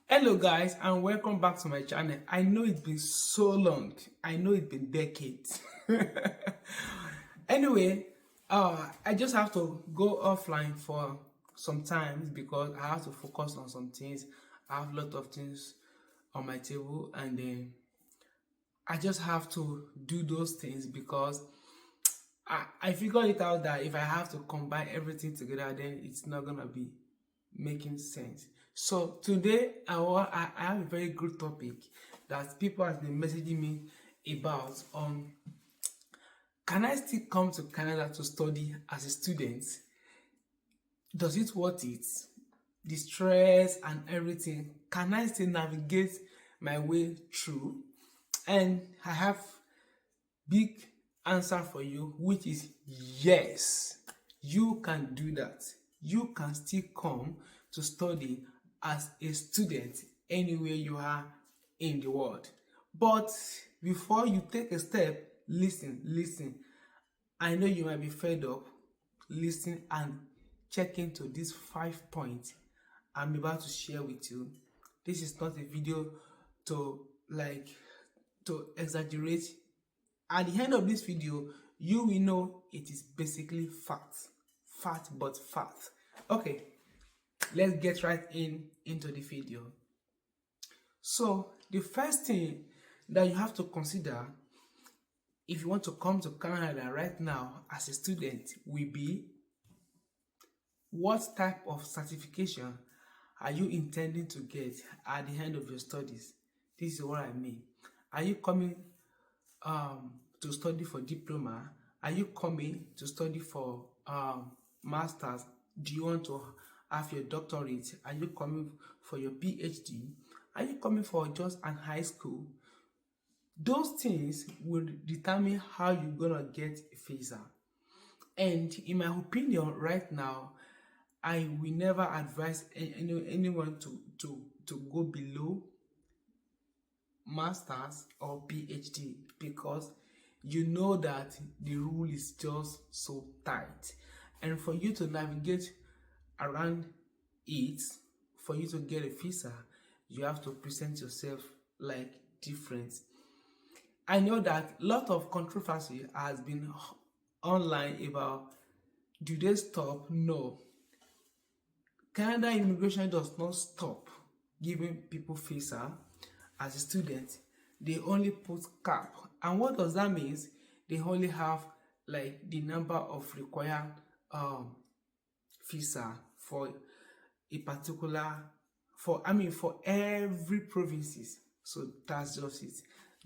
Hello guys and welcome back to my channel. I know it's been so long. I know it's been decades. Anyway, I just have to go offline for some time because I have to focus on some things. I have a lot of things on my table and then I just have to do those things because I figured it out that if I have to combine everything together, then it's not gonna be making sense. So today I have a very good topic that people have been messaging me about can I still come to Canada to study as a student? Does it worth it? The stress and everything. Can I still navigate my way through? And I have big answer for you, which is yes. You can do that. You can still come to study as a student anywhere you are in the world. But before you take a step, listen. I know you might be fed up. Listen and check into these 5 points I'm about to share with you. This is not a video to to exaggerate. At the end of this video, you will know it is basically fact. Fact but fact. Okay, let's get right into the video. So the first thing that you have to consider if you want to come to Canada right now as a student will be what type of certification are you intending to get at the end of your studies. This is what I mean. Are you coming to study for diploma? Are you coming to study for masters? Do you want to have your doctorate? Are you coming for your PhD? Are you coming for just an high school? Those things will determine how you're gonna get a visa. And in my opinion right now, I will never advise anyone to go below masters or PhD because you know that the rule is just so tight, and for you to navigate around it, for you to get a visa, you have to present yourself like different. I know that a lot of controversy has been online about do they stop? No. Canada immigration does not stop giving people visa as a student. They only put cap. And what does that mean? They only have like the number of required visa for a particular for every provinces. So that's just it.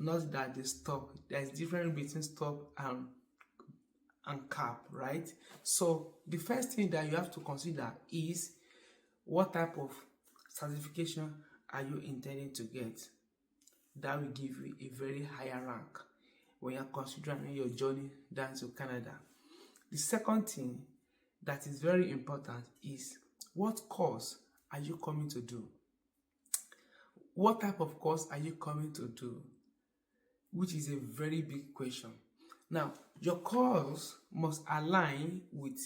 Not that they stop. There's difference between stop and cap, right? So the first thing that you have to consider is what type of certification are you intending to get. That will give you a very higher rank when you're considering your journey down to Canada. The second thing that is very important is what course are you coming to do? What type of course are you coming to do? Which is a very big question. Now, your course must align with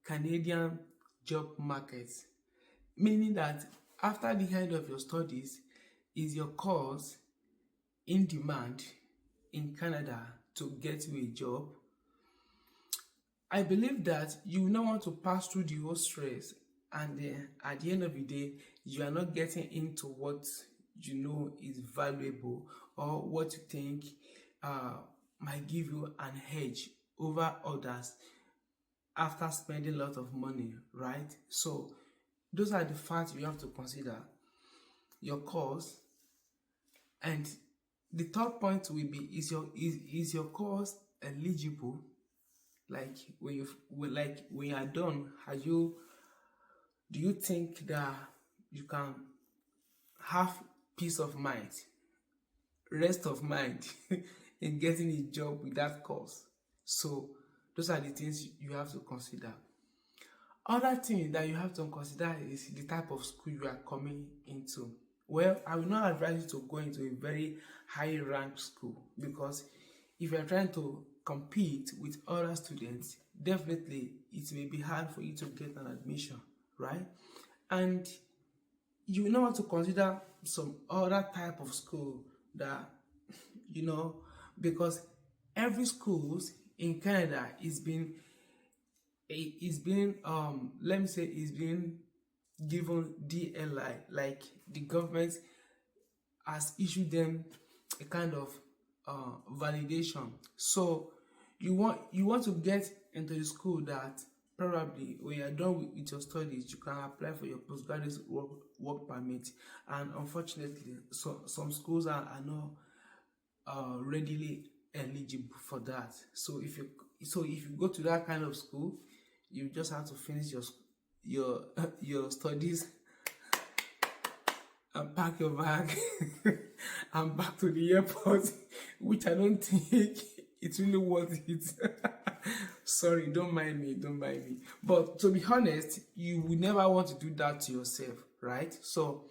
Canadian job markets, meaning that after the end of your studies, is your course in demand in Canada to get you a job? I believe that you will not want to pass through the whole stress and then at the end of the day, you are not getting into what you know is valuable or what you think might give you an edge over others after spending a lot of money, right? So those are the facts you have to consider. Your course. And the third point will be is your course eligible? Like when you are done, do you think that you can have peace of mind, rest of mind in getting a job with that course? So those are the things you have to consider. Other thing that you have to consider is the type of school you are coming into. Well, I will not advise you to go into a very high ranked school because if you are trying to compete with other students, definitely it may be hard for you to get an admission, right? And you know want to consider some other type of school that you know, because every schools in Canada is being let me say is being given DLI, like the government has issued them a kind of validation. So you want to get into the school that probably when you're done with your studies you can apply for your postgraduate work permit. And unfortunately some schools are not readily eligible for that. So if you go to that kind of school, you just have to finish your your studies and pack your bag and back to the airport, which I don't think it's really worth it. Sorry, don't mind me, don't mind me. But to be honest, you would never want to do that to yourself, right? So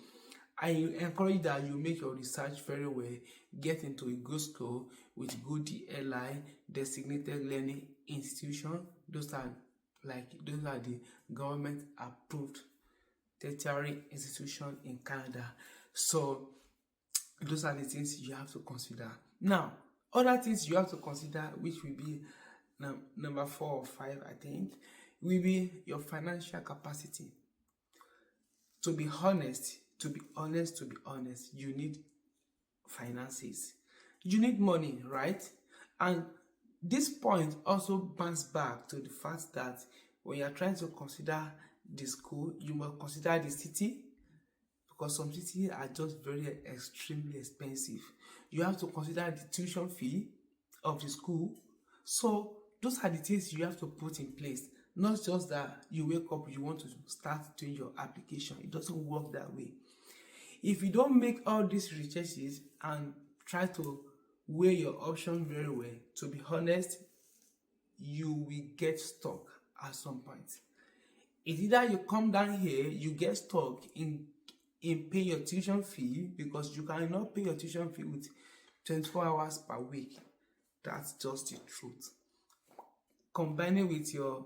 I encourage that you make your research very well, get into a good school with good DLI, designated learning institution. Those are the government approved tertiary institution in Canada. So those are the things you have to consider. Now, other things you have to consider, which will be number 4 or 5, I think, will be your financial capacity. To be honest, you need finances. You need money, right? And this point also bounce back to the fact that when you're trying to consider the school, you must consider the city, because some cities are just very extremely expensive. You have to consider the tuition fee of the school. So those are the things you have to put in place. Not just that you wake up, you want to start doing your application. It doesn't work that way. If you don't make all these researches and try to weigh your options very well, to be honest, you will get stuck at some point. It's either you come down here, you get stuck in paying your tuition fee, because you cannot pay your tuition fee with 24 hours per week. That's just the truth. Combining with your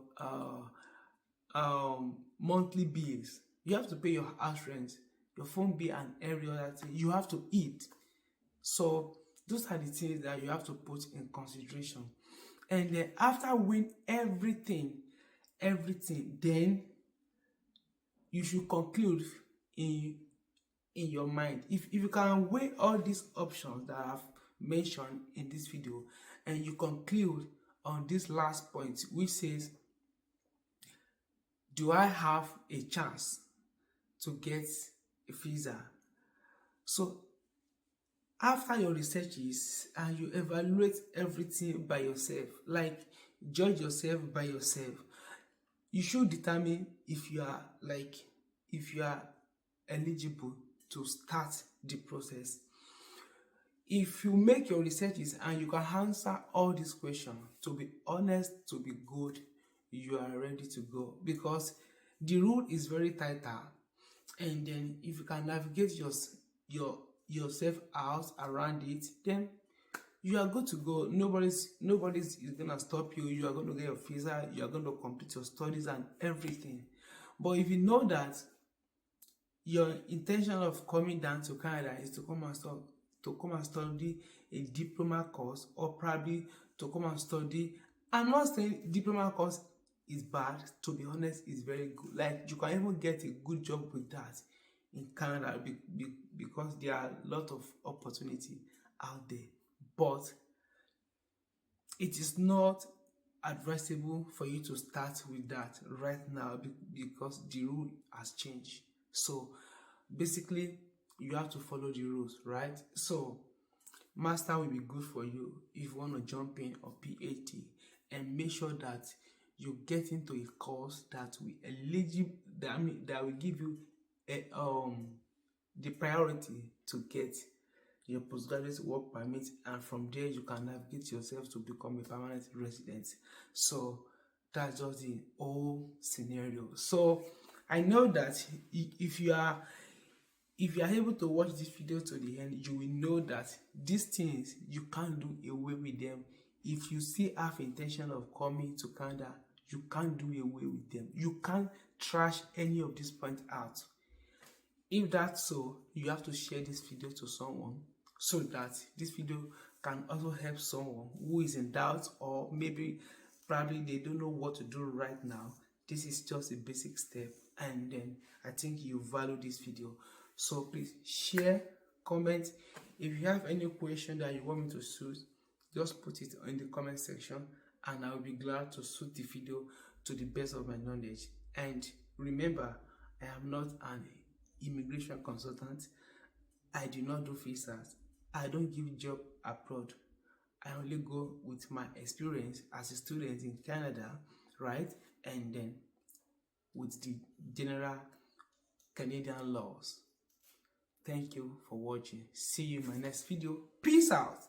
monthly bills, you have to pay your house rent, your phone bill, and every other thing. You have to eat. So those are the things that you have to put in consideration. And then after weighing everything, then you should conclude in your mind. If you can weigh all these options that I've mentioned in this video, and you conclude on this last point, which says, do I have a chance to get a visa? So after your researches and you evaluate everything by yourself, like judge yourself by yourself, you should determine if you are eligible to start the process. If you make your researches and you can answer all these questions, to be honest, to be good, you are ready to go, because the rule is very tighter. And then if you can navigate yourself out around it, then you are good to go. Nobody's is gonna stop you. You are going to get your visa, you are going to complete your studies and everything. But if you know that your intention of coming down to Canada is to come and study a diploma course, or probably to come and study, I'm not saying diploma course is bad, to be honest, it's very good. Like, you can even get a good job with that in Canada, because there are a lot of opportunity out there. But it is not advisable for you to start with that right now, because the rule has changed. So basically you have to follow the rules, right? So master will be good for you if you want to jump in, or PhD, and make sure that you get into a course that will give you the priority to get your postgraduate work permit, and from there you can navigate yourself to become a permanent resident. So that's just the whole scenario. So I know that if you are able to watch this video to the end, you will know that these things, you can't do away with them. If you still have intention of coming to Canada, you can't do away with them. You can't trash any of these points out. If that's so, you have to share this video to someone so that this video can also help someone who is in doubt, or maybe probably they don't know what to do right now. This is just a basic step, and then I think you value this video. So please share, comment. If you have any question that you want me to suit, just put it in the comment section and I will be glad to suit the video to the best of my knowledge. And remember, I am not an immigration consultant. I do not do visas. I don't give job abroad. I only go with my experience as a student in Canada, right? And then with the general Canadian laws. Thank you for watching. See you in my next video. Peace out.